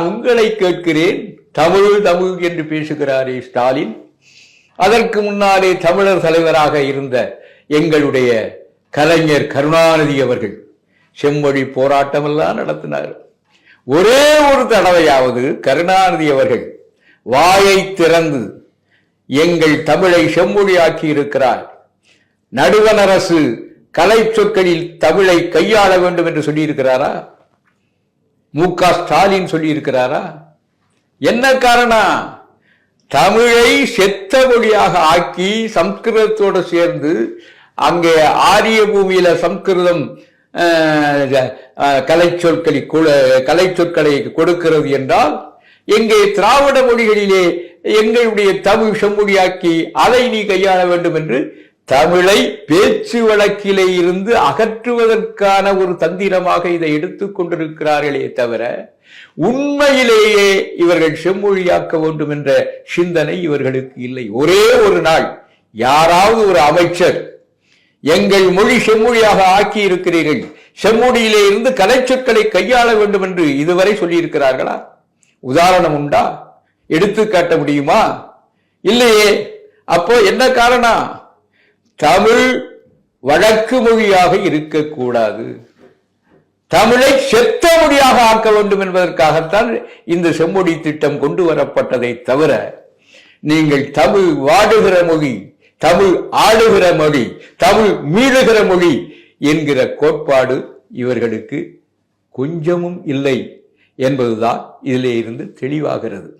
உங்களை கேட்கிறேன். தமிழ் தமிழ் என்று பேசுகிறாரே ஸ்டாலின். அதற்கு முன்னாலே தமிழர் தலைவராக இருந்த எங்களுடைய கலைஞர் கருணாநிதி அவர்கள் செம்மொழி போராட்டமெல்லாம் நடத்தினார். ஒரே ஒரு தடவையாவது கருணாநிதி அவர்கள் வாயை திறந்து எங்கள் தமிழை செம்மொழியாக்கி இருக்கிறார், நடுவண் அரசு கலை சொற்களில் தமிழை கையாள வேண்டும் என்று சொல்லியிருக்கிறாரா? மு.க. ஸ்டாலின் சொல்லியிருக்கிறாரா? என்ன காரணம்? தமிழை செத்த மொழியாக ஆக்கி சம்ஸ்கிருதத்தோடு சேர்ந்து அங்கே ஆரிய பூமியில சம்ஸ்கிருதம் கலை சொற்களை கொடுக்கிறது என்றால், எங்கே திராவிட மொழிகளிலே எங்களுடைய தமிழ் செம்மொழியாக்கி அதை நீ கையாள வேண்டும் என்று தமிழை பேச்சு வழக்கிலே இருந்து அகற்றுவதற்கான ஒரு தந்திரமாக இதை எடுத்துக் கொண்டிருக்கிறார்களே தவிர, உண்மையிலேயே இவர்கள் செம்மொழியாக்க வேண்டும் என்ற சிந்தனை இவர்களுக்கு இல்லை. ஒரே ஒரு நாள் யாராவது ஒரு அமைச்சர் எங்கள் மொழி செம்மொழியாக ஆக்கி இருக்கிறீர்கள், செம்மொழியிலே இருந்து கலைச்சொற்களை கையாள வேண்டும் என்று இதுவரை சொல்லியிருக்கிறார்களா? உதாரணம் உண்டா? எடுத்து காட்ட முடியுமா? இல்லையே. அப்போ என்ன காரணம்? தமிழ் வழக்கு மொழியாக இருக்கக்கூடாது, தமிழை செத்த மொழியாக ஆக்க வேண்டும் என்பதற்காகத்தான் இந்த செம்மொழி திட்டம் கொண்டு வரப்பட்டதை தவிர, நீங்கள் தமிழ் வாடுகிற மொழி, தமிழ் ஆளுகிற மொழி, தமிழ் மீளுகிற மொழி என்கிற கோட்பாடு இவர்களுக்கு கொஞ்சமும் இல்லை என்பதுதான் இதிலே இருந்து தெளிவாகிறது.